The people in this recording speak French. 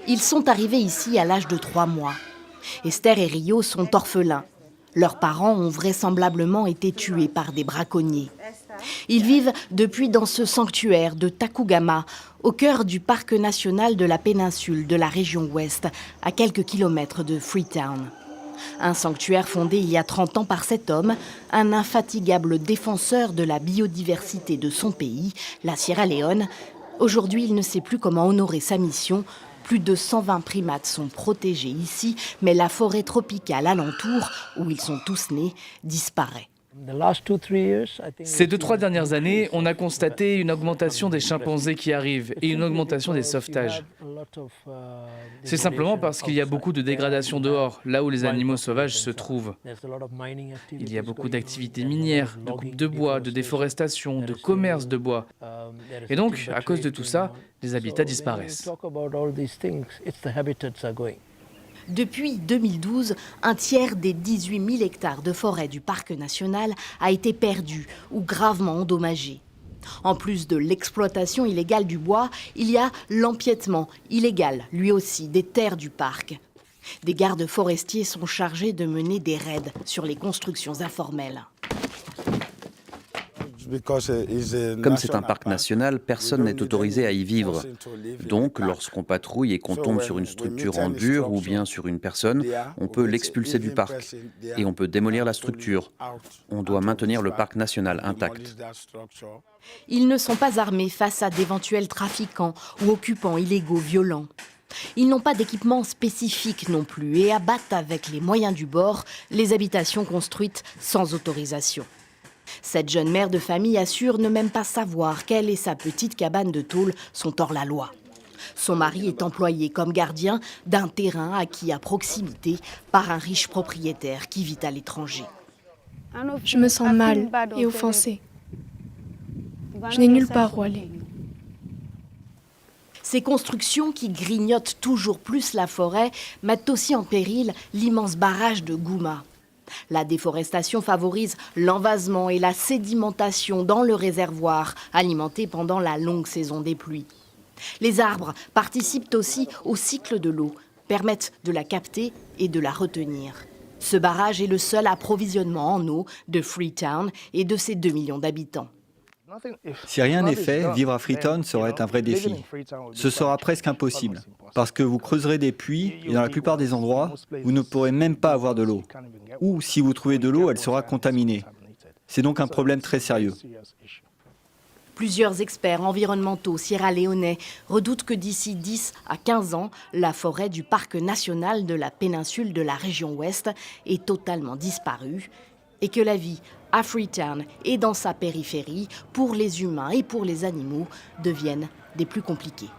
Ils sont arrivés ici à l'âge de 3 mois. Esther et Rio sont orphelins. Leurs parents ont vraisemblablement été tués par des braconniers. Ils vivent depuis dans ce sanctuaire de Takugama, au cœur du parc national de la péninsule de la région ouest, à quelques kilomètres de Freetown. Un sanctuaire fondé il y a 30 ans par cet homme, un infatigable défenseur de la biodiversité de son pays, la Sierra Leone. Aujourd'hui, il ne sait plus comment honorer sa mission. Plus de 120 primates sont protégés ici, mais la forêt tropicale alentour, où ils sont tous nés, disparaît. Ces 2-3 dernières années, on a constaté une augmentation des chimpanzés qui arrivent et une augmentation des sauvetages. C'est simplement parce qu'il y a beaucoup de dégradation dehors, là où les animaux sauvages se trouvent. Il y a beaucoup d'activités minières, de coupe de bois, de déforestation, de commerce de bois. Et donc, à cause de tout ça, les habitats disparaissent. Depuis 2012, un tiers des 18 000 hectares de forêt du parc national a été perdu ou gravement endommagé. En plus de l'exploitation illégale du bois, il y a l'empiètement illégal, lui aussi, des terres du parc. Des gardes forestiers sont chargés de mener des raids sur les constructions informelles. Comme c'est un parc national, personne n'est autorisé à y vivre. Donc, lorsqu'on patrouille et qu'on tombe sur une structure en dur ou bien sur une personne, on peut l'expulser du parc et on peut démolir la structure. On doit maintenir le parc national intact. Ils ne sont pas armés face à d'éventuels trafiquants ou occupants illégaux violents. Ils n'ont pas d'équipement spécifique non plus et abattent avec les moyens du bord les habitations construites sans autorisation. Cette jeune mère de famille assure ne même pas savoir qu'elle et sa petite cabane de tôle sont hors la loi. Son mari est employé comme gardien d'un terrain acquis à proximité par un riche propriétaire qui vit à l'étranger. Je me sens mal et offensée. Je n'ai nulle part où aller. Ces constructions qui grignotent toujours plus la forêt mettent aussi en péril l'immense barrage de Gouma. La déforestation favorise l'envasement et la sédimentation dans le réservoir, alimenté pendant la longue saison des pluies. Les arbres participent aussi au cycle de l'eau, permettent de la capter et de la retenir. Ce barrage est le seul approvisionnement en eau de Freetown et de ses 2 millions d'habitants. Si rien n'est fait, vivre à Freetown serait un vrai défi. Ce sera presque impossible, parce que vous creuserez des puits et dans la plupart des endroits, vous ne pourrez même pas avoir de l'eau. Ou si vous trouvez de l'eau, elle sera contaminée. C'est donc un problème très sérieux. Plusieurs experts environnementaux sierra-léonais redoutent que d'ici 10 à 15 ans, la forêt du parc national de la péninsule de la région ouest ait totalement disparu et que la vie à Freetown et dans sa périphérie, pour les humains et pour les animaux, devienne des plus compliquées.